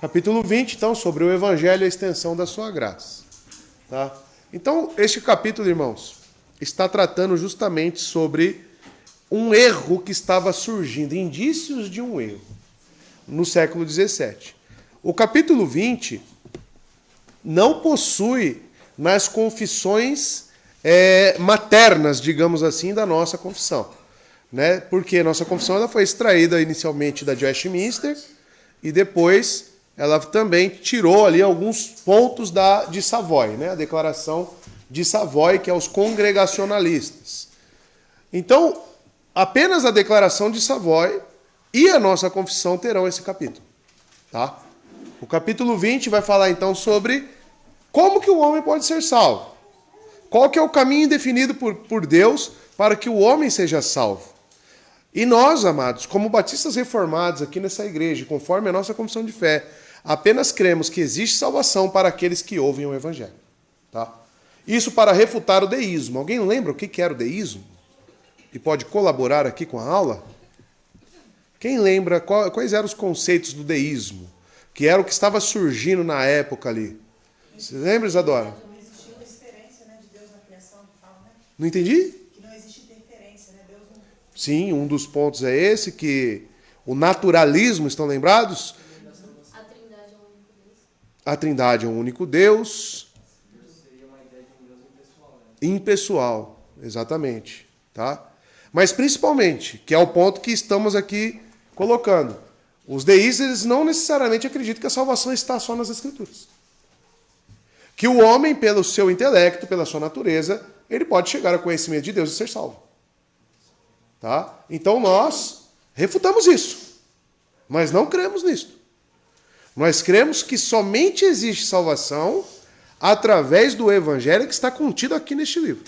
Capítulo 20, então, sobre o Evangelho e a extensão da sua graça. Tá? Então, este capítulo, irmãos, está tratando justamente sobre um erro que estava surgindo, indícios de um erro, no século XVII. O capítulo 20 não possui nas confissões maternas, digamos assim, da nossa confissão. Né? Porque a nossa confissão ela foi extraída inicialmente da de Westminster e depois ela também tirou ali alguns pontos de Savoy, né? A declaração de Savoy, que é os congregacionalistas. Então, apenas a declaração de Savoy e a nossa confissão terão esse capítulo. Tá? O capítulo 20 vai falar então sobre como que o homem pode ser salvo. Qual que é o caminho definido por Deus para que o homem seja salvo. E nós, amados, como batistas reformados aqui nessa igreja, conforme a nossa confissão de fé, apenas cremos que existe salvação para aqueles que ouvem o Evangelho. Tá? Isso para refutar o deísmo. Alguém lembra o que era o deísmo? E pode colaborar aqui com a aula? Quem lembra quais eram os conceitos do deísmo? Que era o que estava surgindo na época ali. Você lembra, Isadora? Não existia interferência, né, de Deus na criação, que fala, né? Não entendi? Que não existe interferência, né? Deus não... Sim, um dos pontos é esse, que o naturalismo, estão lembrados? A Trindade é um único Deus. Seria uma ideia de um Deus impessoal, né? Impessoal, exatamente. Tá? Mas principalmente, que é o ponto que estamos aqui colocando, os deístas eles não necessariamente acreditam que a salvação está só nas Escrituras. Que o homem, pelo seu intelecto, pela sua natureza, ele pode chegar ao conhecimento de Deus e ser salvo. Tá? Então nós refutamos isso. Nós não cremos nisso. Nós cremos que somente existe salvação através do Evangelho que está contido aqui neste livro.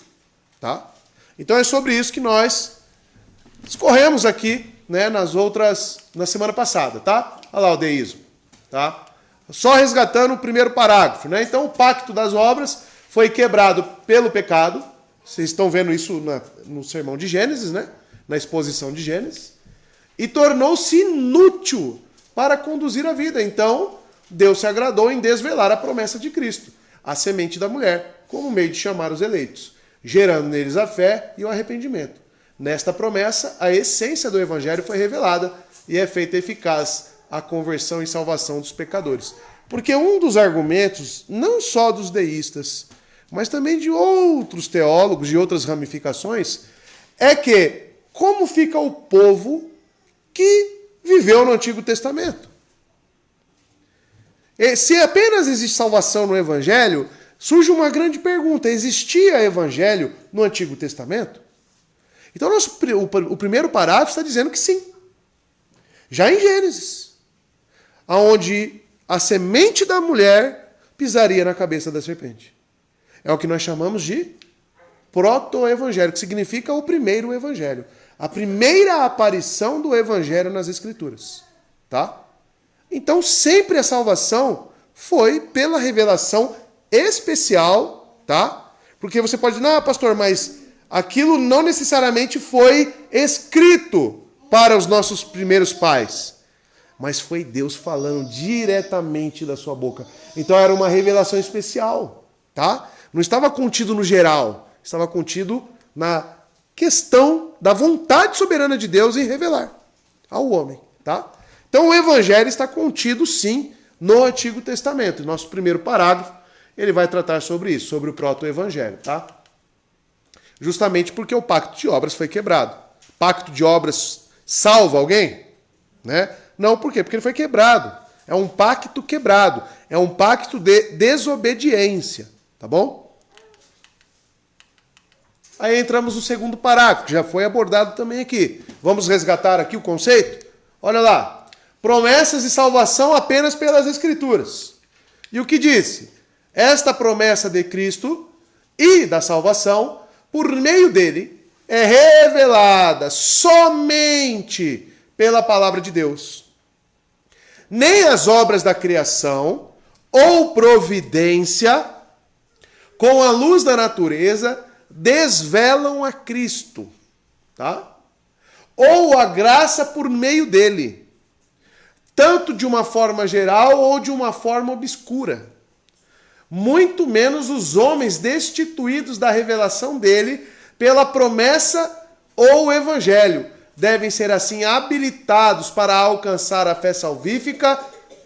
Tá? Então é sobre isso que nós discorremos aqui, né, na semana passada. Tá? Olha lá o deísmo. Tá? Só resgatando o primeiro parágrafo. Né? Então o pacto das obras foi quebrado pelo pecado. Vocês estão vendo isso no sermão de Gênesis, né? Na exposição de Gênesis. E tornou-se inútil para conduzir a vida. Então, Deus se agradou em desvelar a promessa de Cristo, a semente da mulher, como meio de chamar os eleitos, gerando neles a fé e o arrependimento. Nesta promessa, a essência do Evangelho foi revelada e é feita eficaz a conversão e salvação dos pecadores. Porque um dos argumentos, não só dos deístas, mas também de outros teólogos, de outras ramificações, é que como fica o povo que viveu no Antigo Testamento? E se apenas existe salvação no Evangelho, surge uma grande pergunta: existia Evangelho no Antigo Testamento? Então o primeiro parágrafo está dizendo que sim. Já em Gênesis, onde a semente da mulher pisaria na cabeça da serpente. É o que nós chamamos de proto-evangelho, que significa o primeiro evangelho. A primeira aparição do Evangelho nas Escrituras. Tá? Então, sempre a salvação foi pela revelação especial, tá? Porque você pode dizer, não, pastor, mas aquilo não necessariamente foi escrito para os nossos primeiros pais. Mas foi Deus falando diretamente da sua boca. Então, era uma revelação especial, tá? Não estava contido no geral, estava contido na questão da vontade soberana de Deus em revelar ao homem, tá? Então o Evangelho está contido, sim, no Antigo Testamento. Nosso primeiro parágrafo, ele vai tratar sobre isso, sobre o proto-evangelho, tá? Justamente porque o pacto de obras foi quebrado. Pacto de obras salva alguém? Né? Não, por quê? Porque ele foi quebrado. É um pacto quebrado. É um pacto de desobediência, tá bom? Aí entramos no segundo parágrafo, que já foi abordado também aqui. Vamos resgatar aqui o conceito? Olha lá. Promessas de salvação apenas pelas Escrituras. E o que disse? Esta promessa de Cristo e da salvação, por meio dele, é revelada somente pela palavra de Deus. Nem as obras da criação ou providência, com a luz da natureza, desvelam a Cristo, tá? Ou a graça por meio dele. tanto de uma forma geral ou de uma forma obscura. Muito menos os homens destituídos da revelação dele pela promessa ou o evangelho devem ser assim habilitados para alcançar a fé salvífica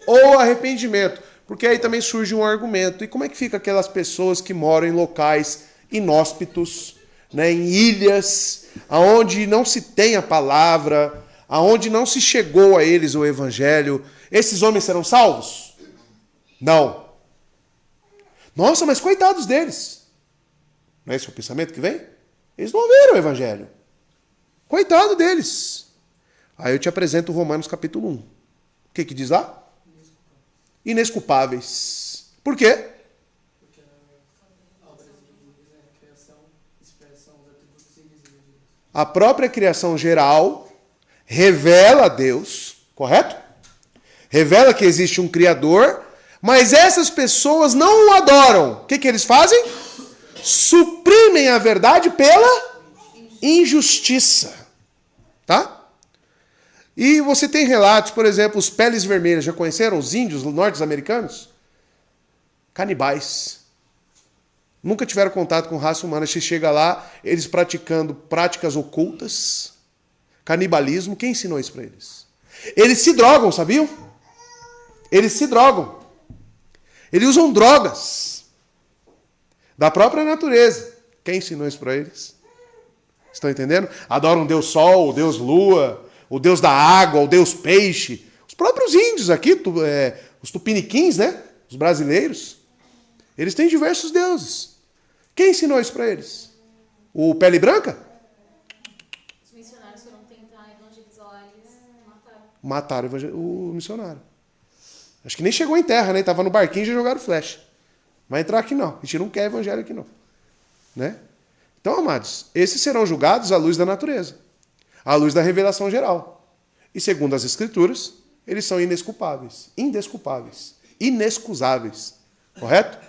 ou arrependimento. Porque aí também surge um argumento. E como é que fica aquelas pessoas que moram em locais inóspitos, né, em ilhas, aonde não se tem a palavra, aonde não se chegou a eles o evangelho? Esses homens serão salvos? Não. Nossa, mas coitados deles. Não é esse o pensamento que vem? Eles não ouviram o evangelho. Coitado deles. Aí eu te apresento Romanos capítulo 1. O que diz lá? Inesculpáveis. Por quê? Porque a obra de Deus, né, a criação, expressão dos atributos invisíveis de Deus. A própria criação geral revela a Deus, correto? Revela que existe um Criador, mas essas pessoas não o adoram. O que eles fazem? Suprimem a verdade pela injustiça. Tá? E você tem relatos, por exemplo, os peles vermelhas. Já conheceram os índios norte-americanos? Canibais. Nunca tiveram contato com raça humana. Você chega lá, eles praticando práticas ocultas, canibalismo. Quem ensinou isso para eles? Eles se drogam, sabiam? Eles se drogam. Eles usam drogas da própria natureza. Quem ensinou isso para eles? Estão entendendo? Adoram o Deus Sol, o Deus Lua, o Deus da água, o Deus Peixe. Os próprios índios aqui, os tupiniquins, né? Os brasileiros. Eles têm diversos deuses. Quem ensinou isso para eles? O Pele Branca? Os missionários foram tentar evangelizar lá, eles mataram. Mataram o missionário. Acho que nem chegou em terra, né? Estava no barquinho e já jogaram flecha. Vai entrar aqui não. A gente não quer evangelho aqui não. Né? Então, amados, esses serão julgados à luz da natureza, à luz da revelação geral. E segundo as Escrituras, eles são inesculpáveis, indesculpáveis, inexcusáveis. Correto?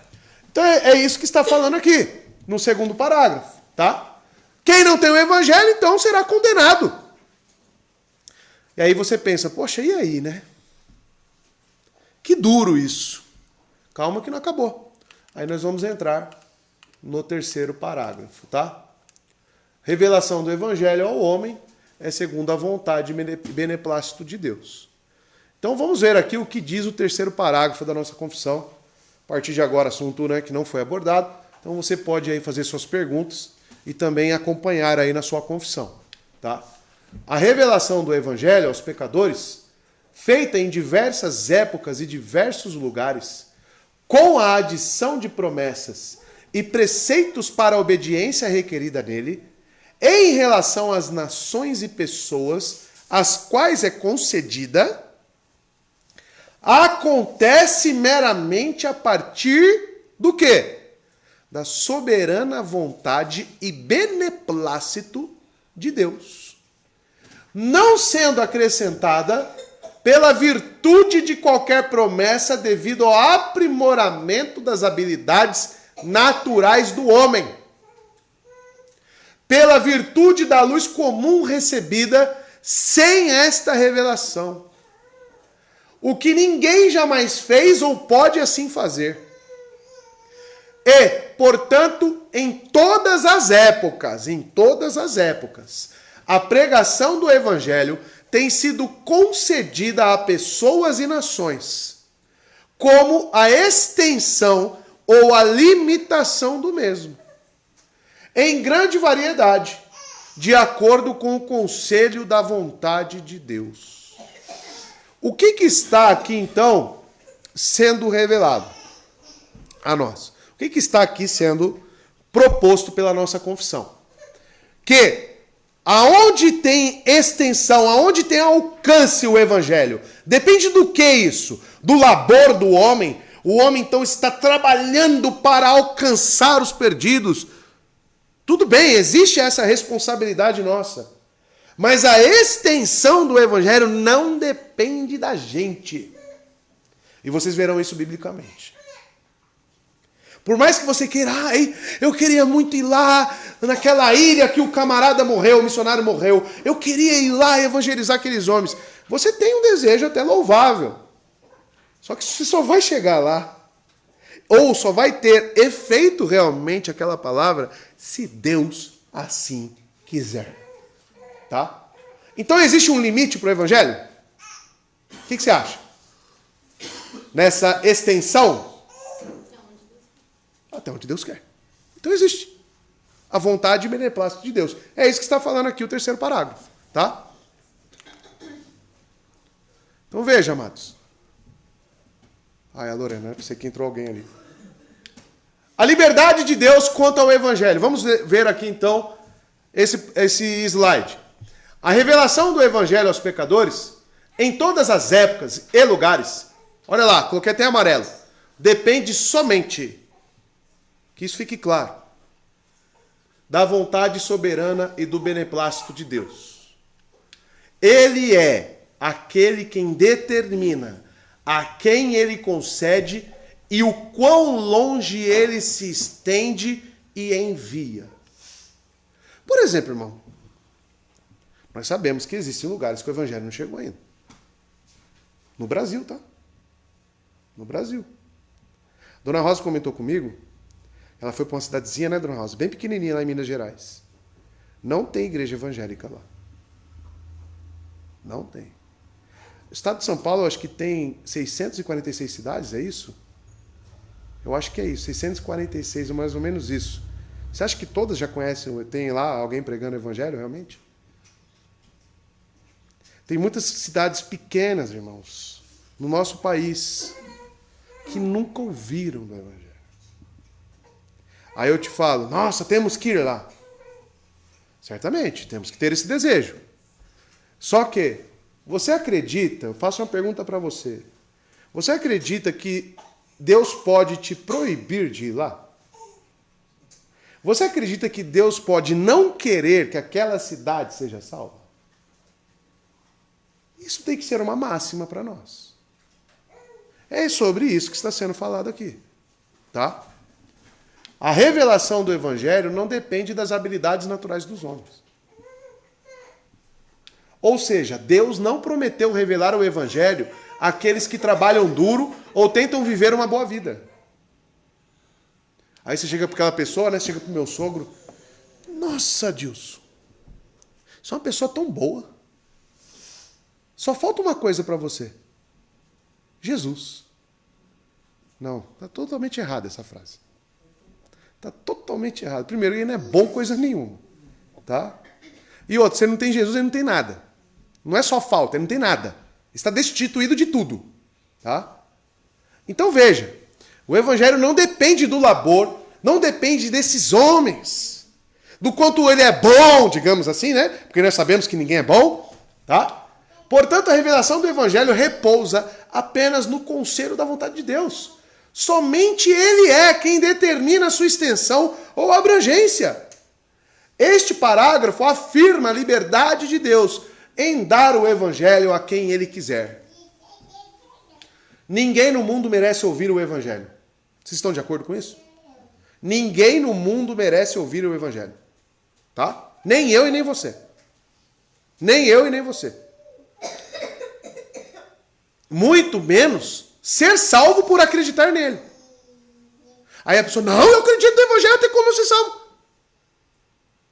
Então é isso que está falando aqui, no segundo parágrafo. Tá? Quem não tem o evangelho, então, será condenado. E aí você pensa, poxa, e aí, né? Que duro isso. Calma que não acabou. Aí nós vamos entrar no terceiro parágrafo, tá? Revelação do evangelho ao homem é segundo a vontade e beneplácito de Deus. Então vamos ver aqui o que diz o terceiro parágrafo da nossa confissão. A partir de agora, assunto, né, que não foi abordado. Então você pode aí fazer suas perguntas e também acompanhar aí na sua confissão, tá? A revelação do evangelho aos pecadores, feita em diversas épocas e diversos lugares, com a adição de promessas e preceitos para a obediência requerida nele, em relação às nações e pessoas às quais é concedida, acontece meramente a partir do quê? Da soberana vontade e beneplácito de Deus, não sendo acrescentada pela virtude de qualquer promessa devido ao aprimoramento das habilidades naturais do homem, pela virtude da luz comum recebida sem esta revelação, o que ninguém jamais fez ou pode assim fazer. E, portanto, em todas as épocas, a pregação do evangelho tem sido concedida a pessoas e nações, como a extensão ou a limitação do mesmo, em grande variedade, de acordo com o conselho da vontade de Deus. O que está aqui, então, sendo revelado a nós? O que está aqui sendo proposto pela nossa confissão? Que aonde tem extensão, aonde tem alcance o evangelho, depende do que isso? Do labor do homem. O homem, então, está trabalhando para alcançar os perdidos. Tudo bem, existe essa responsabilidade nossa. Mas a extensão do evangelho não depende da gente. E vocês verão isso biblicamente. Por mais que você queira, eu queria muito ir lá, naquela ilha que o camarada morreu, o missionário morreu. Eu queria ir lá e evangelizar aqueles homens. Você tem um desejo até louvável. Só que você só vai chegar lá, ou só vai ter efeito realmente aquela palavra, se Deus assim quiser. Tá? Então existe um limite para o evangelho? O que você acha? Nessa extensão? Até onde Deus quer. Então existe a vontade e beneplácito de Deus. É isso que está falando aqui o terceiro parágrafo. Tá? Então veja, amados. Ai, a Lorena, eu sei que entrou alguém ali. A liberdade de Deus quanto ao evangelho. Vamos ver aqui então esse slide. A revelação do evangelho aos pecadores, em todas as épocas e lugares, olha lá, coloquei até amarelo, depende somente, que isso fique claro, da vontade soberana e do beneplácito de Deus. Ele é aquele quem determina a quem ele concede e o quão longe ele se estende e envia. Por exemplo, irmão, nós sabemos que existem lugares que o evangelho não chegou ainda. No Brasil, tá? No Brasil. Dona Rosa comentou comigo, ela foi para uma cidadezinha, né, Dona Rosa? Bem pequenininha lá em Minas Gerais. Não tem igreja evangélica lá. Não tem. O estado de São Paulo, eu acho que tem 646 cidades, é isso? Eu acho que é isso, 646, é mais ou menos isso. Você acha que todas já conhecem, tem lá alguém pregando o evangelho, realmente? Tem muitas cidades pequenas, irmãos, no nosso país, que nunca ouviram do evangelho. Aí eu te falo, nossa, temos que ir lá. Certamente, temos que ter esse desejo. Só que, você acredita, eu faço uma pergunta para você. Você acredita que Deus pode te proibir de ir lá? Você acredita que Deus pode não querer que aquela cidade seja salva? Isso tem que ser uma máxima para nós. É sobre isso que está sendo falado aqui. Tá? A revelação do evangelho não depende das habilidades naturais dos homens. Ou seja, Deus não prometeu revelar o evangelho àqueles que trabalham duro ou tentam viver uma boa vida. Aí você chega para aquela pessoa, né? Chega para o meu sogro. Nossa, Dilson. Você é uma pessoa tão boa. Só falta uma coisa para você. Jesus. Não, está totalmente errada essa frase. Está totalmente errado. Primeiro, ele não é bom coisa nenhuma. Tá? E outro, você não tem Jesus, ele não tem nada. Não é só falta, ele não tem nada. Ele está destituído de tudo. Tá? Então veja, o evangelho não depende do labor, não depende desses homens, do quanto ele é bom, digamos assim, né? Porque nós sabemos que ninguém é bom. Tá? Portanto, a revelação do evangelho repousa apenas no conselho da vontade de Deus. Somente ele é quem determina a sua extensão ou abrangência. Este parágrafo afirma a liberdade de Deus em dar o evangelho a quem ele quiser. Ninguém no mundo merece ouvir o evangelho. Vocês estão de acordo com isso? Ninguém no mundo merece ouvir o evangelho. Tá? Nem eu e nem você. Nem eu e nem você. Muito menos ser salvo por acreditar nele. Aí a pessoa, não, eu acredito no evangelho, tem como eu ser salvo.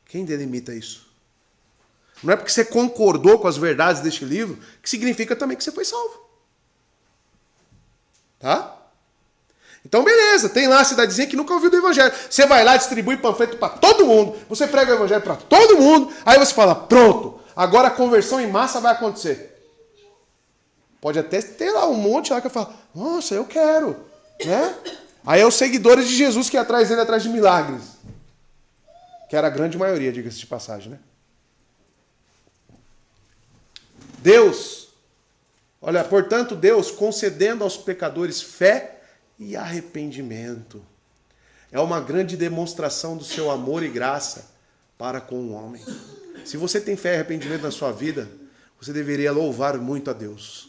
Quem delimita isso? Não é porque você concordou com as verdades deste livro que significa também que você foi salvo. Tá? Então, beleza, tem lá a cidadezinha que nunca ouviu do evangelho. Você vai lá, distribui panfleto para todo mundo, você prega o evangelho para todo mundo, aí você fala, pronto, agora a conversão em massa vai acontecer. Pode até ter lá um monte lá que fala, nossa, eu quero. Né? Aí é os seguidores de Jesus que é atrás dele, atrás de milagres. Que era a grande maioria, diga-se de passagem, né? Deus, olha, portanto, Deus concedendo aos pecadores fé e arrependimento. É uma grande demonstração do seu amor e graça para com o homem. Se você tem fé e arrependimento na sua vida, você deveria louvar muito a Deus.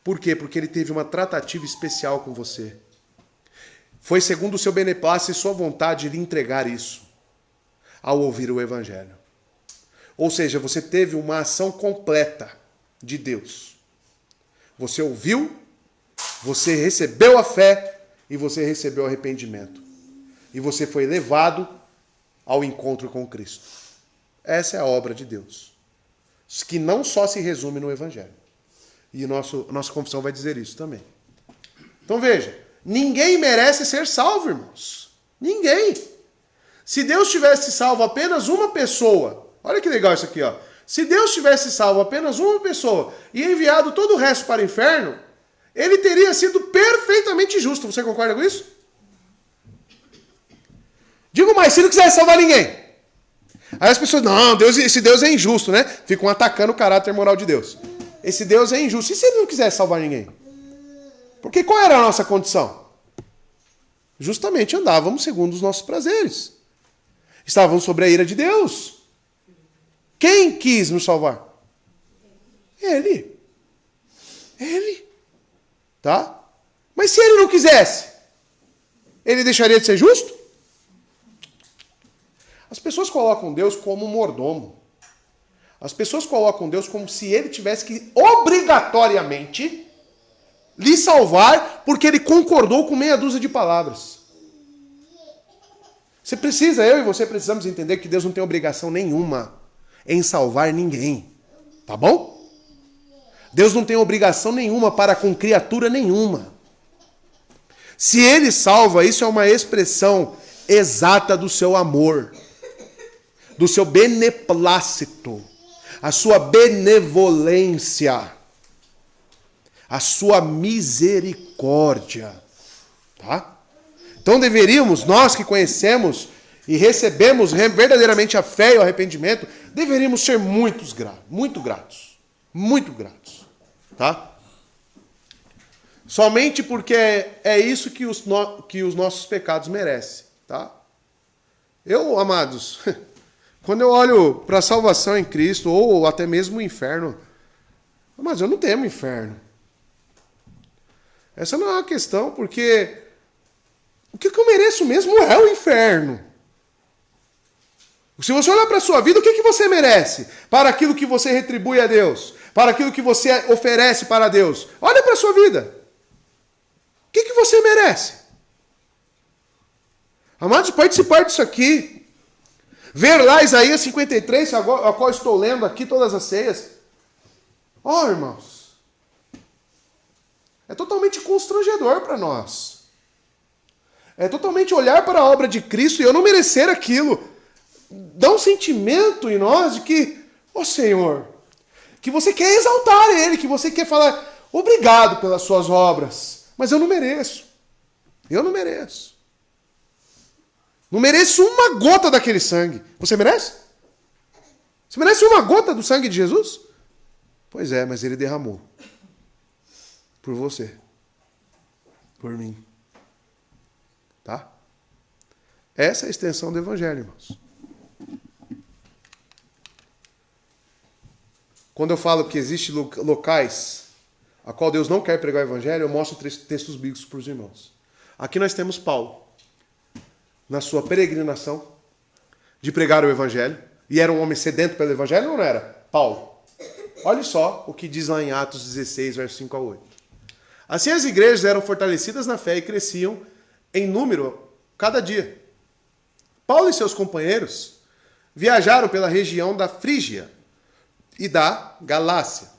Por quê? Porque ele teve uma tratativa especial com você. Foi segundo o seu beneplácito e sua vontade lhe entregar isso ao ouvir o evangelho. Ou seja, você teve uma ação completa de Deus. Você ouviu, você recebeu a fé e você recebeu o arrependimento. E você foi levado ao encontro com Cristo. Essa é a obra de Deus. Que não só se resume no Evangelho. E nossa confissão vai dizer isso também. Então veja, ninguém merece ser salvo, irmãos. Ninguém. Se Deus tivesse salvo apenas uma pessoa, olha que legal isso aqui, ó. Se Deus tivesse salvo apenas uma pessoa e enviado todo o resto para o inferno, ele teria sido perfeitamente justo. Você concorda com isso? Digo mais, se não quiser salvar ninguém. Aí as pessoas, não, esse Deus é injusto, né? Ficam atacando o caráter moral de Deus. Esse Deus é injusto. E se ele não quiser salvar ninguém? Porque qual era a nossa condição? Justamente andávamos segundo os nossos prazeres. Estávamos sobre a ira de Deus. Quem quis nos salvar? Ele. Ele. Tá? Mas se ele não quisesse, ele deixaria de ser justo? As pessoas colocam Deus como mordomo. As pessoas colocam Deus como se ele tivesse que obrigatoriamente lhe salvar porque ele concordou com meia dúzia de palavras. Eu e você precisamos entender que Deus não tem obrigação nenhuma em salvar ninguém. Tá bom? Deus não tem obrigação nenhuma para com criatura nenhuma. Se ele salva, isso é uma expressão exata do seu amor, do seu beneplácito, a sua benevolência, a sua misericórdia. Tá? Então deveríamos, nós que conhecemos e recebemos verdadeiramente a fé e o arrependimento, deveríamos ser muito gratos. Muito gratos. Tá? Somente porque é isso que os nossos pecados merecem. Tá? Eu, amados, quando eu olho para a salvação em Cristo, ou até mesmo o inferno, mas eu não temo inferno. Essa não é uma questão, porque o que eu mereço mesmo é o inferno. Se você olhar para a sua vida, o que você merece? Para aquilo que você retribui a Deus, para aquilo que você oferece para Deus. Olha para a sua vida. O que você merece? Amados, participar disso aqui, ver lá Isaías 53, a qual estou lendo aqui todas as ceias. Ó, irmãos, é totalmente constrangedor para nós. É totalmente olhar para a obra de Cristo e eu não merecer aquilo. Dá um sentimento em nós de que, ó Senhor, que você quer exaltar Ele, que você quer falar, obrigado pelas suas obras, mas eu não mereço. Eu não mereço. Não mereço uma gota daquele sangue. Você merece? Você merece uma gota do sangue de Jesus? Pois é, mas Ele derramou. Por você. Por mim. Tá? Essa é a extensão do Evangelho, irmãos. Quando eu falo que existem locais a qual Deus não quer pregar o Evangelho, eu mostro textos bíblicos para os irmãos. Aqui nós temos Paulo, na sua peregrinação de pregar o Evangelho, e era um homem sedento pelo Evangelho, ou não era? Paulo. Olha só o que diz lá em Atos 16, versos 5 a 8. Assim as igrejas eram fortalecidas na fé e cresciam em número cada dia. Paulo e seus companheiros viajaram pela região da Frígia e da Galácia,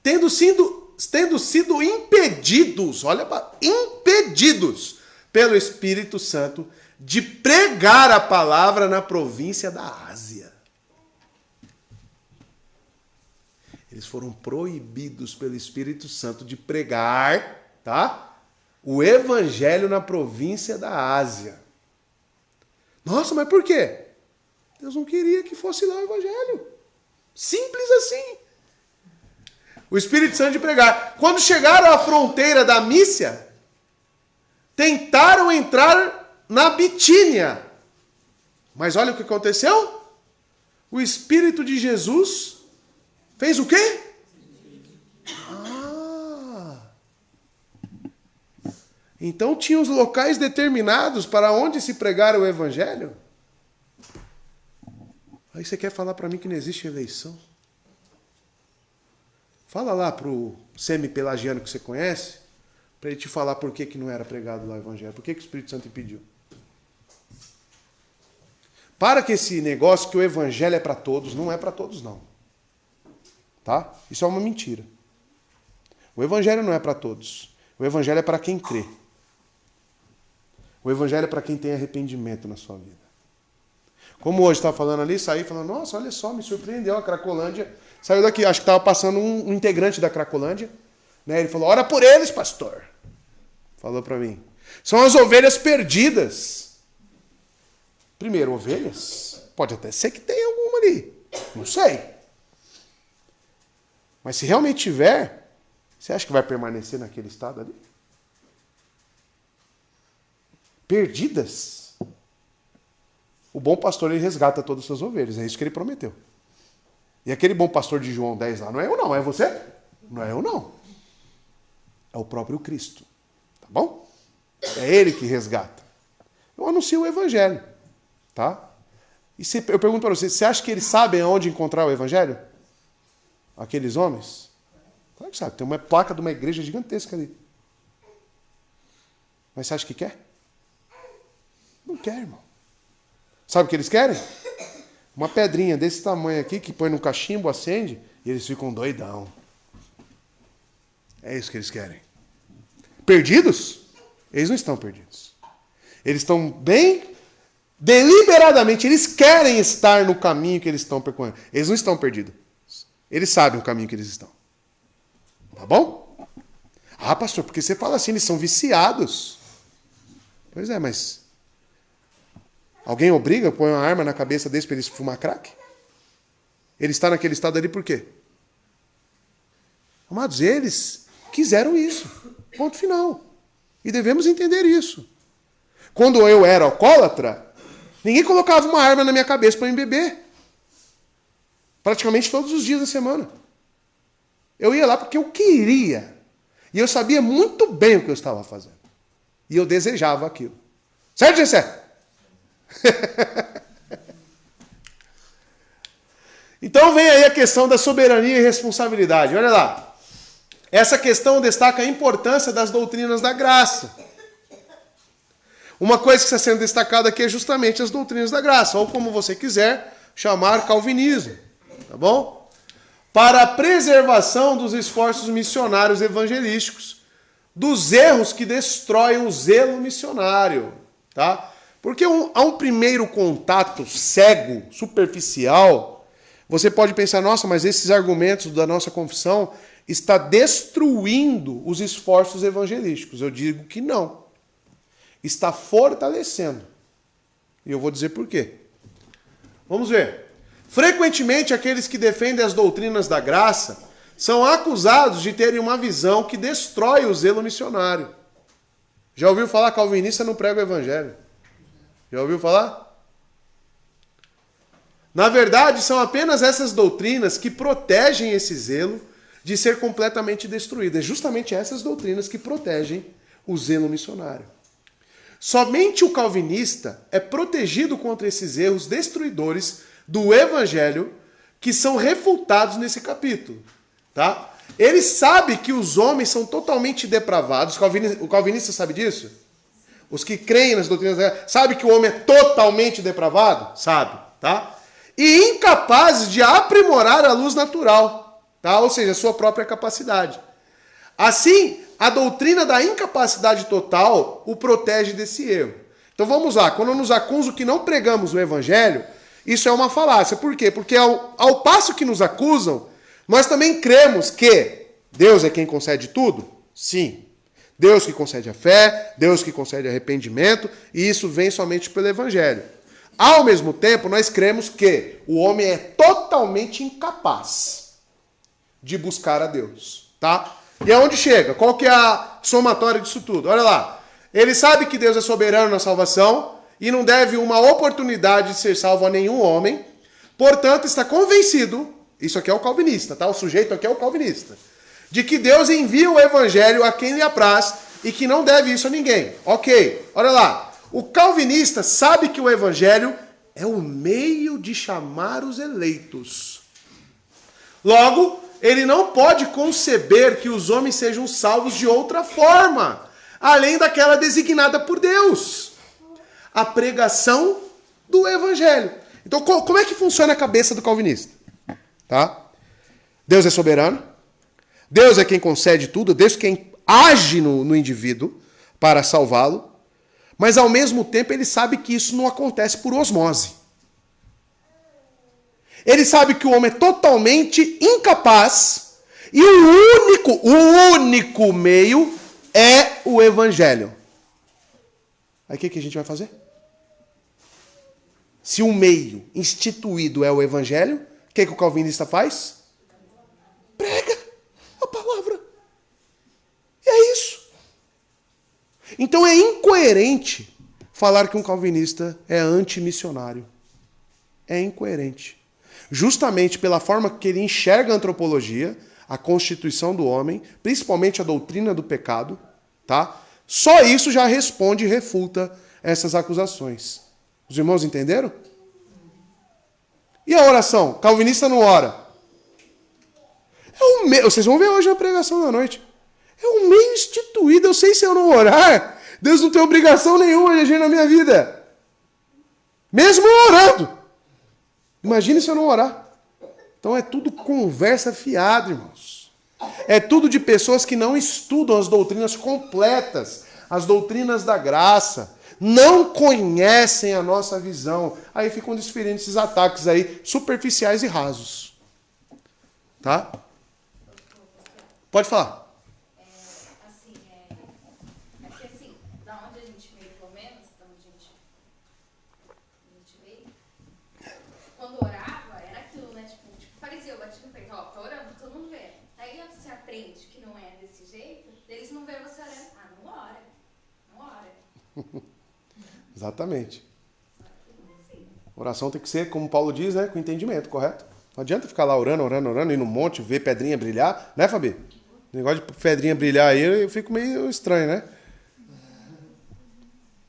tendo sido impedidos, impedidos pelo Espírito Santo de pregar a palavra na província da Ásia. Eles foram proibidos pelo Espírito Santo de pregar, tá? O Evangelho na província da Ásia. Nossa, mas por quê? Deus não queria que fosse lá o Evangelho. Simples assim. O Espírito Santo de pregar. Quando chegaram à fronteira da Mícia, tentaram entrar na Bitínia. Mas olha o que aconteceu. O Espírito de Jesus fez o quê? Então tinha os locais determinados para onde se pregar o Evangelho? Aí você quer falar para mim que não existe eleição? Fala lá pro semi-pelagiano que você conhece, para ele te falar por que não era pregado lá o evangelho. Por que o Espírito Santo impediu? Para que esse negócio que o evangelho é para todos, não é para todos não. Tá? Isso é uma mentira. O evangelho não é para todos. O evangelho é para quem crê. O evangelho é para quem tem arrependimento na sua vida. Como hoje estava falando ali, saí falando, nossa, olha só, me surpreendeu a Cracolândia. Saiu daqui, acho que estava passando um integrante da Cracolândia. Né? Ele falou, ora por eles, pastor. Falou para mim. São as ovelhas perdidas. Primeiro, ovelhas? Pode até ser que tenha alguma ali. Não sei. Mas se realmente tiver, você acha que vai permanecer naquele estado ali? Perdidas? O bom pastor, ele resgata todas as suas ovelhas. É isso que ele prometeu. E aquele bom pastor de João 10 lá, não é eu não, é você? Não é eu não. É o próprio Cristo. Tá bom? É ele que resgata. Eu anuncio o evangelho. Tá? E eu pergunto para você acha que eles sabem aonde encontrar o evangelho? Aqueles homens? Claro que sabe. Tem uma placa de uma igreja gigantesca ali. Mas você acha que quer? Não quer, irmão. Sabe o que eles querem? Uma pedrinha desse tamanho aqui, que põe no cachimbo, acende, e eles ficam doidão. É isso que eles querem. Perdidos? Eles não estão perdidos. Eles estão bem, deliberadamente, eles querem estar no caminho que eles estão percorrendo. Eles não estão perdidos. Eles sabem o caminho que eles estão. Tá bom? Ah, pastor, porque você fala assim, eles são viciados. Pois é, mas alguém obriga, põe uma arma na cabeça deles para eles fumar crack? Ele está naquele estado ali por quê? Amados, eles quiseram isso. Ponto final. E devemos entender isso. Quando eu era alcoólatra, ninguém colocava uma arma na minha cabeça para me beber. Praticamente todos os dias da semana. Eu ia lá porque eu queria. E eu sabia muito bem o que eu estava fazendo. E eu desejava aquilo. Certo, Gessé? Então vem aí a questão da soberania e responsabilidade. Olha lá. Essa questão destaca a importância das doutrinas da graça. Uma coisa que está sendo destacada aqui é justamente as doutrinas da graça, ou como você quiser chamar, calvinismo. Tá bom? Para a preservação dos esforços missionários evangelísticos, dos erros que destroem o zelo missionário. Tá? Porque há um primeiro contato cego, superficial, você pode pensar, nossa, mas esses argumentos da nossa confissão está destruindo os esforços evangelísticos. Eu digo que não. Está fortalecendo. E eu vou dizer por quê. Vamos ver. Frequentemente, aqueles que defendem as doutrinas da graça são acusados de terem uma visão que destrói o zelo missionário. Já ouviu falar calvinista não prega o evangelho? Já ouviu falar? Na verdade, são apenas essas doutrinas que protegem esse zelo de ser completamente destruído. É justamente essas doutrinas que protegem o zelo missionário. Somente o calvinista é protegido contra esses erros destruidores do evangelho que são refutados nesse capítulo. Tá? Ele sabe que os homens são totalmente depravados. O calvinista sabe disso? Os que creem nas doutrinas da graça, sabe que o homem é totalmente depravado? Sabe, tá? E incapazes de aprimorar a luz natural, tá? Ou seja, a sua própria capacidade. Assim, a doutrina da incapacidade total o protege desse erro. Então vamos lá, quando nos acusam que não pregamos o evangelho, isso é uma falácia. Por quê? Porque ao passo que nos acusam, nós também cremos que Deus é quem concede tudo? Sim. Deus que concede a fé, Deus que concede arrependimento, e isso vem somente pelo evangelho. Ao mesmo tempo, nós cremos que o homem é totalmente incapaz de buscar a Deus, tá? E aonde chega? Qual que é a somatória disso tudo? Olha lá. Ele sabe que Deus é soberano na salvação e não deve uma oportunidade de ser salvo a nenhum homem. Portanto, está convencido, isso aqui é o calvinista, tá? O sujeito aqui é o calvinista, de que Deus envia o evangelho a quem lhe apraz e que não deve isso a ninguém. Ok, olha lá. O calvinista sabe que o evangelho é o meio de chamar os eleitos. Logo, ele não pode conceber que os homens sejam salvos de outra forma, além daquela designada por Deus. A pregação do evangelho. Então, como é que funciona a cabeça do calvinista? Tá? Deus é soberano. Deus é quem concede tudo. Deus é quem age no indivíduo para salvá-lo. Mas, ao mesmo tempo, ele sabe que isso não acontece por osmose. Ele sabe que o homem é totalmente incapaz e o único meio é o evangelho. Aí o que a gente vai fazer? Se o meio instituído é o evangelho, o que o calvinista faz? Prega a palavra. E é isso. Então é incoerente falar que um calvinista é antimissionário. É incoerente. Justamente pela forma que ele enxerga a antropologia, a constituição do homem, principalmente a doutrina do pecado, tá? Só isso já responde e refuta essas acusações. Os irmãos entenderam? E a oração? Calvinista não ora. Vocês vão ver hoje na pregação da noite. É um meio instituído. Eu sei se eu não orar, Deus não tem obrigação nenhuma de agir na minha vida. Mesmo eu orando. Imagine se eu não orar. Então é tudo conversa fiada, irmãos. É tudo de pessoas que não estudam as doutrinas completas, as doutrinas da graça. Não conhecem a nossa visão. Aí ficam desferindo esses ataques aí, superficiais e rasos. Tá? Pode falar. É que assim, da onde a gente veio, pelo menos, da onde a gente veio, quando orava, era aquilo, né? Tipo, parecia, eu bati no peito, ó, tá orando, todo mundo vê. Aí você aprende que não é desse jeito, eles não veem você orando. Ah, não ora. Não ora. Exatamente. Oração tem que ser, como Paulo diz, né, com entendimento, correto? Não adianta ficar lá orando, ir no monte, ver pedrinha brilhar, né, Fabi? O negócio de pedrinha brilhar aí, eu fico meio estranho, né?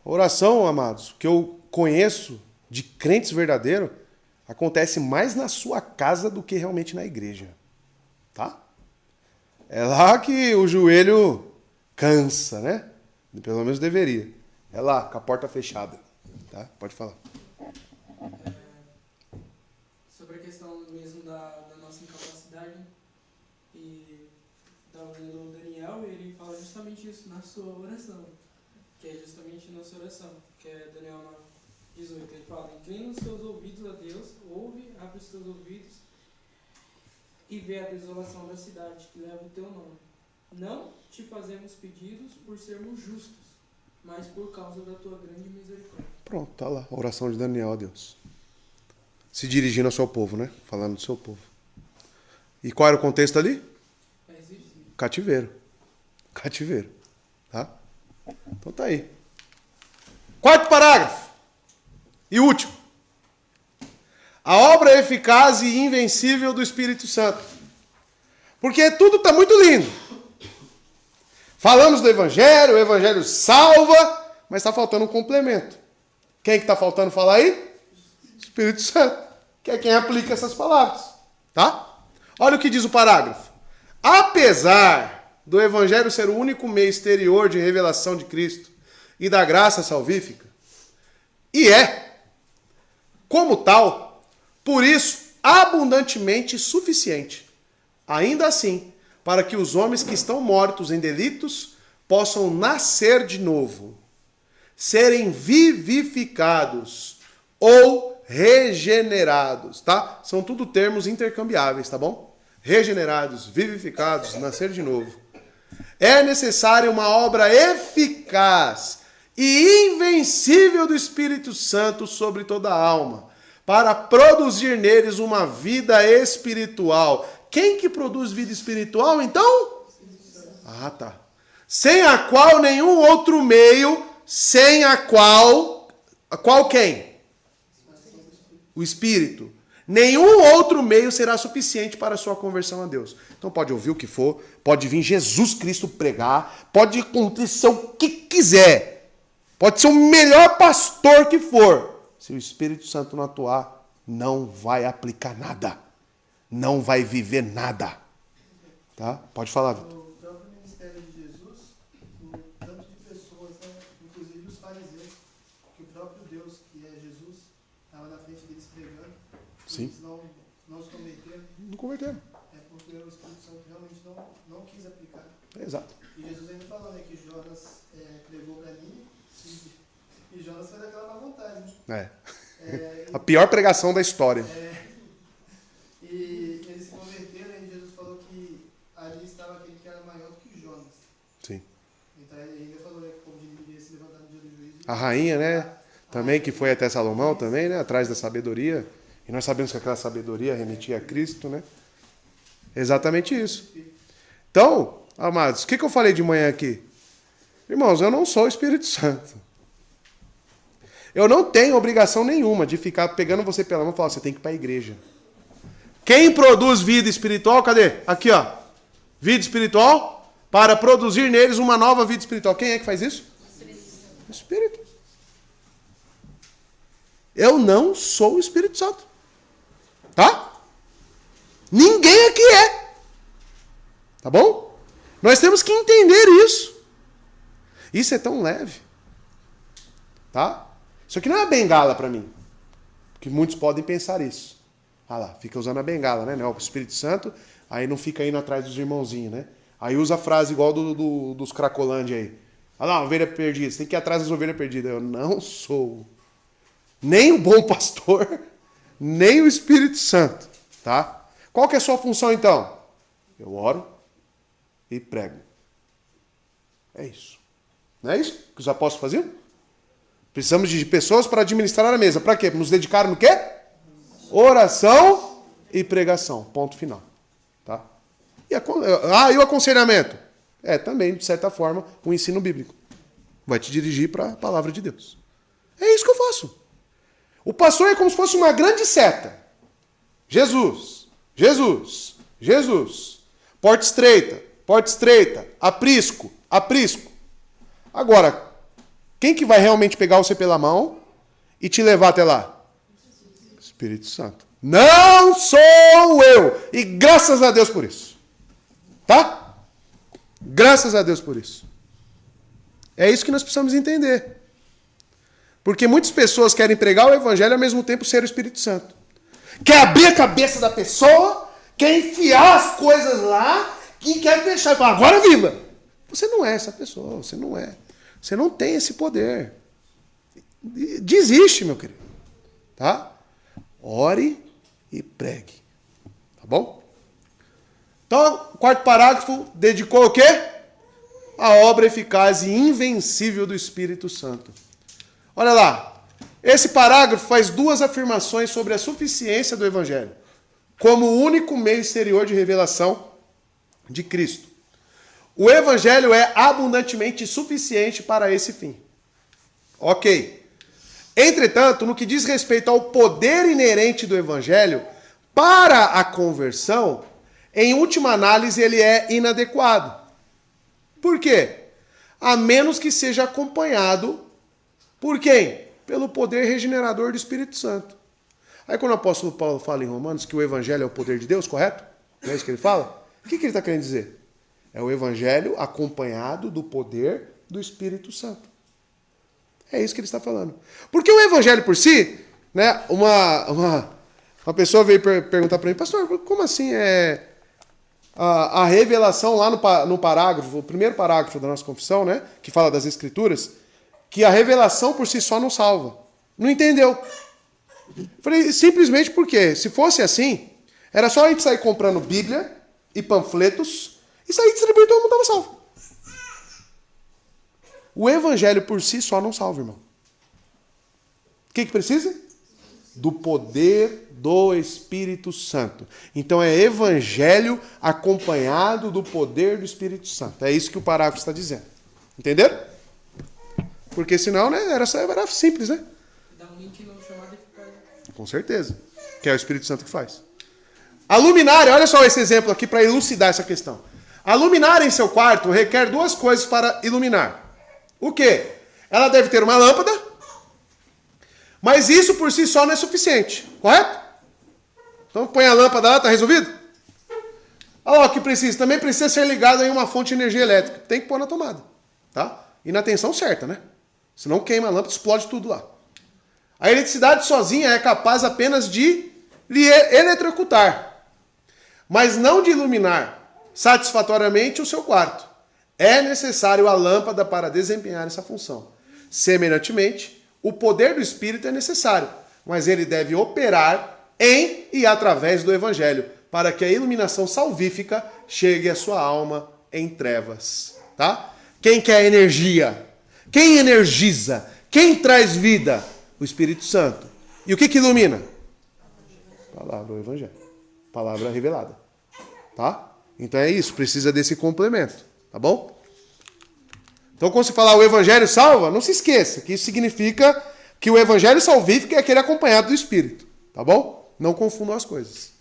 Oração, amados, que eu conheço de crentes verdadeiros, acontece mais na sua casa do que realmente na igreja. Tá? É lá que o joelho cansa, né? Pelo menos deveria. É lá, com a porta fechada. Tá? Pode falar. Sobre a questão mesmo da nossa incapacidade, e estava lendo o Daniel, e ele fala justamente isso na sua oração, que é justamente nossa oração, que é Daniel 9:18. Ele fala: inclina os teus ouvidos a Deus, ouve, abre os teus ouvidos e vê a desolação da cidade que leva o teu nome. Não te fazemos pedidos por sermos justos, mas por causa da tua grande misericórdia. Pronto, tá lá. A oração de Daniel a Deus. Se dirigindo ao seu povo, né? Falando do seu povo. E qual era o contexto ali? Cativeiro. Cativeiro. Tá? Então tá aí. Quarto parágrafo. E último. A obra eficaz e invencível do Espírito Santo. Porque tudo está muito lindo. Falamos do Evangelho, o Evangelho salva, mas está faltando um complemento. Quem que está faltando falar aí? Espírito Santo, que é quem aplica essas palavras. Tá? Olha o que diz o parágrafo. Apesar do Evangelho ser o único meio exterior de revelação de Cristo e da graça salvífica, e é, como tal, por isso, abundantemente suficiente, ainda assim, para que os homens que estão mortos em delitos possam nascer de novo, serem vivificados ou regenerados, tá? São tudo termos intercambiáveis, tá bom? Regenerados, vivificados, nascer de novo. É necessária uma obra eficaz e invencível do Espírito Santo sobre toda a alma, para produzir neles uma vida espiritual. Quem que produz vida espiritual, então? Ah, tá. Sem a qual nenhum outro meio, sem a qual quem? O Espírito. Nenhum outro meio será suficiente para a sua conversão a Deus. Então pode ouvir o que for, pode vir Jesus Cristo pregar, pode acontecer o que quiser. Pode ser o melhor pastor que for. Se o Espírito Santo não atuar, não vai aplicar nada. Não vai viver nada. Tá? Pode falar, Vitor. No próprio ministério de Jesus, o tanto de pessoas, né, inclusive os fariseus, que o próprio Deus, que é Jesus, estava na frente deles pregando, Sim. eles não se converteram, Não converteram. porque o Espírito Santo realmente não quis aplicar. Exato. E Jesus ainda falou, né, que Jonas pregou para Nínive e Jonas foi daquela má vontade, né? A pior pregação da história. E eles se converteram e Jesus falou que ali estava aquele que era maior do que Jonas. Sim. Então ele ainda falou, né, que o povo de Nínive ia se levantar no dia do juízo. A rainha, né? Também, que foi até Salomão também, né? Atrás da sabedoria. E nós sabemos que aquela sabedoria remetia a Cristo, né? Exatamente isso. Então, amados, o que eu falei de manhã aqui? Irmãos, eu não sou o Espírito Santo. Eu não tenho obrigação nenhuma de ficar pegando você pela mão e falar, você tem que ir para a igreja. Quem produz vida espiritual, cadê? Aqui, ó. Vida espiritual, para produzir neles uma nova vida espiritual. Quem é que faz isso? O Espírito. Eu não sou o Espírito Santo. Tá? Ninguém aqui é. Tá bom? Nós temos que entender isso. Isso é tão leve. Tá? Isso aqui não é uma bengala para mim. Porque muitos podem pensar isso. Ah lá, fica usando a bengala, né? O Espírito Santo, aí não fica indo atrás dos irmãozinhos, né? Aí usa a frase igual dos Cracolândia aí. Ah lá, ovelha perdida, você tem que ir atrás das ovelhas perdidas. Eu não sou nem o bom pastor, nem o Espírito Santo, tá? Qual que é a sua função então? Eu oro e prego. É isso. Não é isso que os apóstolos faziam? Precisamos de pessoas para administrar a mesa. Para quê? Para nos dedicar no quê? Oração e pregação. Ponto final. Tá? E o aconselhamento? Também, de certa forma, o ensino bíblico. Vai te dirigir para a palavra de Deus. É isso que eu faço. O pastor é como se fosse uma grande seta. Jesus, Jesus, Jesus. Porta estreita, aprisco, aprisco. Agora, quem que vai realmente pegar você pela mão e te levar até lá? Espírito Santo. Não sou eu. E graças a Deus por isso. Tá? Graças a Deus por isso. É isso que nós precisamos entender. Porque muitas pessoas querem pregar o evangelho e ao mesmo tempo ser o Espírito Santo. Quer abrir a cabeça da pessoa, quer enfiar as coisas lá e quer fechar e falar, agora viva. Você não é essa pessoa, você não é. Você não tem esse poder. Desiste, meu querido. Tá? Ore e pregue. Tá bom? Então, o quarto parágrafo dedicou o quê? A obra eficaz e invencível do Espírito Santo. Olha lá. Esse parágrafo faz duas afirmações sobre a suficiência do Evangelho como o único meio exterior de revelação de Cristo. O Evangelho é abundantemente suficiente para esse fim. Ok. Entretanto, no que diz respeito ao poder inerente do Evangelho, para a conversão, em última análise, ele é inadequado. Por quê? A menos que seja acompanhado por quem? Pelo poder regenerador do Espírito Santo. Aí quando o apóstolo Paulo fala em Romanos que o Evangelho é o poder de Deus, correto? Não é isso que ele fala? O que ele está querendo dizer? É o Evangelho acompanhado do poder do Espírito Santo. É isso que ele está falando. Porque o Evangelho por si, né, uma pessoa veio perguntar para mim, pastor, como assim a revelação lá no parágrafo, o primeiro parágrafo da nossa confissão, né, que fala das Escrituras, que a revelação por si só não salva. Não entendeu. Falei, simplesmente porque, se fosse assim, era só a gente sair comprando Bíblia e panfletos e sair distribuindo, todo mundo estava salvo. O Evangelho por si só não salva, irmão. O que precisa? Do poder do Espírito Santo. Então é Evangelho acompanhado do poder do Espírito Santo. É isso que o parágrafo está dizendo. Entenderam? Porque senão, né, era simples, né? Dá um link no chamado eficaz. Com certeza. Que é o Espírito Santo que faz. A luminária, olha só esse exemplo aqui para elucidar essa questão. A luminária em seu quarto requer duas coisas para iluminar. O quê? Ela deve ter uma lâmpada, mas isso por si só não é suficiente, correto? Então põe a lâmpada lá, está resolvido? Olha lá o que precisa. Também precisa ser ligado em uma fonte de energia elétrica. Tem que pôr na tomada. Tá? E na tensão certa, né? Senão queima a lâmpada, explode tudo lá. A eletricidade sozinha é capaz apenas de lhe eletrocutar, mas não de iluminar satisfatoriamente o seu quarto. É necessário a lâmpada para desempenhar essa função. Semelhantemente, o poder do Espírito é necessário, mas ele deve operar em e através do Evangelho, para que a iluminação salvífica chegue à sua alma em trevas. Tá? Quem quer energia? Quem energiza? Quem traz vida? O Espírito Santo. E o que ilumina? Palavra, o Evangelho. Palavra revelada. Tá? Então é isso, precisa desse complemento. Tá bom? Então quando se falar o Evangelho salva, não se esqueça que isso significa que o Evangelho salvífico é aquele acompanhado do Espírito. Tá bom? Não confundam as coisas.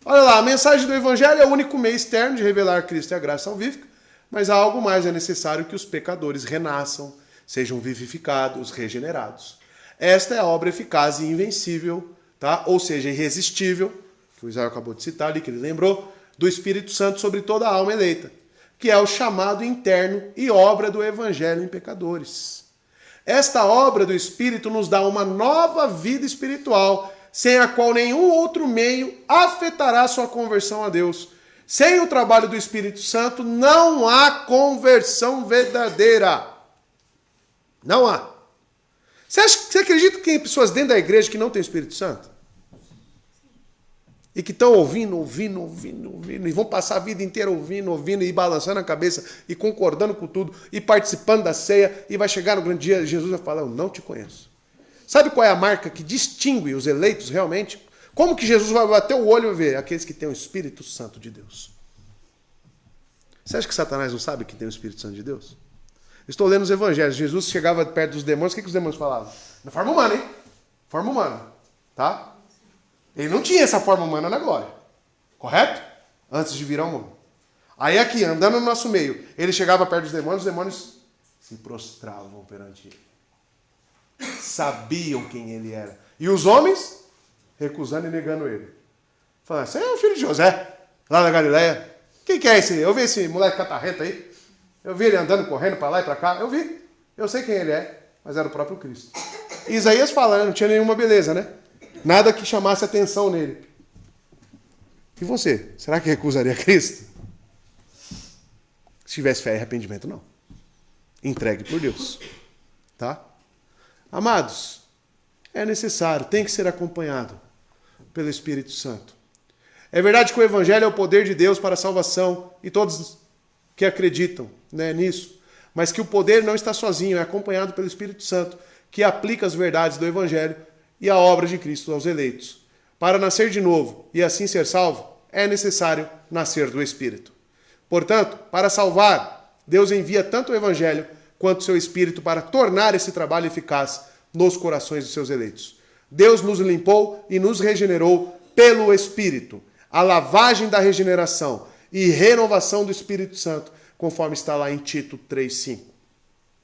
Olha lá, a mensagem do Evangelho é o único meio externo de revelar Cristo e a graça salvífica, mas há algo mais, é necessário que os pecadores renasçam, sejam vivificados, regenerados. Esta é a obra eficaz e invencível, tá? Ou seja, irresistível, que o Israel acabou de citar ali, que ele lembrou, do Espírito Santo sobre toda a alma eleita, que é o chamado interno e obra do Evangelho em pecadores. Esta obra do Espírito nos dá uma nova vida espiritual, sem a qual nenhum outro meio afetará sua conversão a Deus. Sem o trabalho do Espírito Santo, não há conversão verdadeira. Não há. Você acredita que tem pessoas dentro da igreja que não têm o Espírito Santo? E que estão ouvindo, e vão passar a vida inteira ouvindo, e balançando a cabeça, e concordando com tudo, e participando da ceia, e vai chegar no grande dia, Jesus vai falar, eu não te conheço. Sabe qual é a marca que distingue os eleitos realmente? Como que Jesus vai bater o olho e ver? Aqueles que têm o Espírito Santo de Deus. Você acha que Satanás não sabe que tem o Espírito Santo de Deus? Estou lendo os evangelhos. Jesus chegava perto dos demônios. O que os demônios falavam? Na forma humana, hein? Forma humana. Tá? Ele não tinha essa forma humana na glória. Correto? Antes de vir ao mundo. Aí aqui, andando no nosso meio, ele chegava perto dos demônios, os demônios se prostravam perante ele. Sabiam quem ele era. E os homens, recusando e negando ele. Falando, você é o filho de José, lá na Galileia. Quem que é esse? Eu vi esse moleque catarrento aí. Eu vi ele andando, correndo para lá e para cá. Eu vi. Eu sei quem ele é, mas era o próprio Cristo. E Isaías fala, não tinha nenhuma beleza, né? Nada que chamasse atenção nele. E você? Será que recusaria Cristo? Se tivesse fé e arrependimento, não. Entregue por Deus. Tá? Amados, é necessário, tem que ser acompanhado pelo Espírito Santo. É verdade que o Evangelho é o poder de Deus para a salvação, e todos que acreditam, né, nisso, mas que o poder não está sozinho, é acompanhado pelo Espírito Santo, que aplica as verdades do Evangelho e a obra de Cristo aos eleitos. Para nascer de novo e assim ser salvo, é necessário nascer do Espírito. Portanto, para salvar, Deus envia tanto o Evangelho quanto o seu Espírito para tornar esse trabalho eficaz nos corações dos seus eleitos. Deus nos limpou e nos regenerou pelo Espírito. A lavagem da regeneração e renovação do Espírito Santo, conforme está lá em Tito 3,5.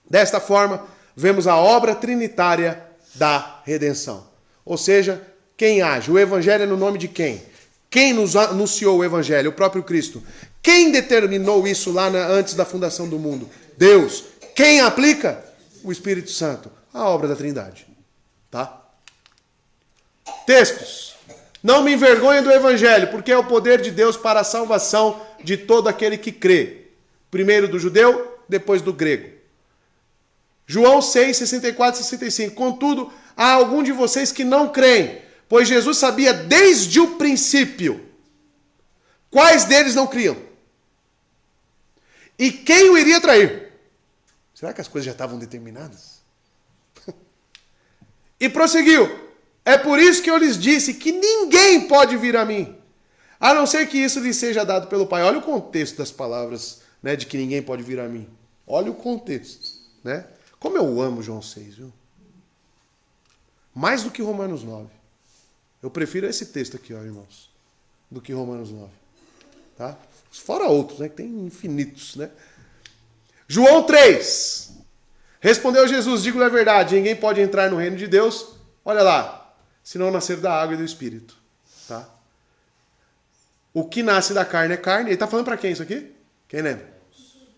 Desta forma, vemos a obra trinitária da redenção. Ou seja, quem age? O Evangelho é no nome de quem? Quem nos anunciou o Evangelho? O próprio Cristo. Quem determinou isso lá antes da fundação do mundo? Deus. Quem aplica? O Espírito Santo. A obra da Trindade. Tá? Textos. Não me envergonhe do Evangelho, porque é o poder de Deus para a salvação de todo aquele que crê. Primeiro do judeu, depois do grego. João 6, 64 e 65. Contudo, há algum de vocês que não creem, pois Jesus sabia desde o princípio quais deles não criam. E quem o iria trair? Será que as coisas já estavam determinadas? E prosseguiu. É por isso que eu lhes disse que ninguém pode vir a mim, a não ser que isso lhe seja dado pelo Pai. Olha o contexto das palavras, né, de que ninguém pode vir a mim. Olha o contexto. Né? Como eu amo João 6, viu? Mais do que Romanos 9. Eu prefiro esse texto aqui, ó, irmãos, do que Romanos 9. Tá? Fora outros, né, que tem infinitos. Né? João 3. Respondeu Jesus, digo-lhe a verdade, ninguém pode entrar no reino de Deus, olha lá, se não nascer da água e do Espírito. Tá? O que nasce da carne é carne. Ele está falando para quem isso aqui? Quem lembra?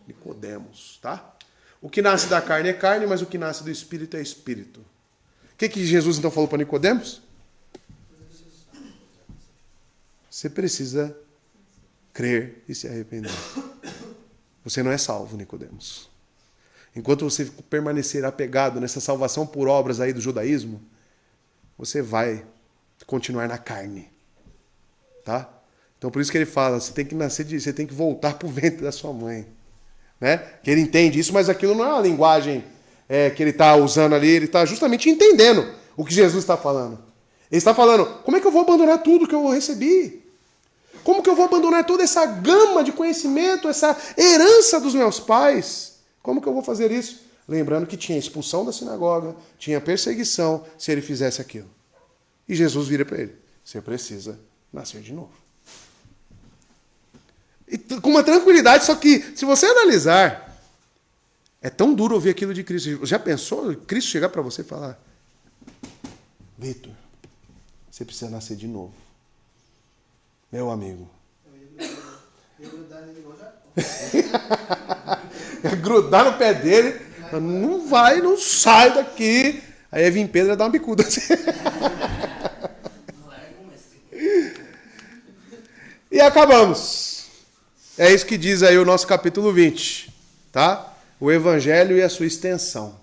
Nicodemos, tá? O que nasce da carne é carne, mas o que nasce do espírito é espírito. O que Jesus então falou para Nicodemos? Você precisa crer e se arrepender. Você não é salvo, Nicodemos. Enquanto você permanecer apegado nessa salvação por obras aí do judaísmo, você vai continuar na carne. Tá? Então por isso que ele fala, você tem que nascer você tem que voltar para o ventre da sua mãe. Né? Que ele entende isso, mas aquilo não é uma linguagem que ele está usando ali, ele está justamente entendendo o que Jesus está falando. Ele está falando, como é que eu vou abandonar tudo que eu recebi? Como que eu vou abandonar toda essa gama de conhecimento, essa herança dos meus pais? Como que eu vou fazer isso? Lembrando que tinha expulsão da sinagoga, tinha perseguição se ele fizesse aquilo. E Jesus vira para ele, você precisa nascer de novo. E com uma tranquilidade, só que se você analisar, é tão duro ouvir aquilo de Cristo. Já pensou Cristo chegar para você e falar, Vitor, você precisa nascer de novo. Meu amigo. Eu grudar nele igual Jacó. Grudar no pé dele, não vai, não sai daqui. Aí vem Pedro e dá uma bicuda. E acabamos. É isso que diz aí o nosso capítulo 20, tá? O Evangelho e a sua extensão.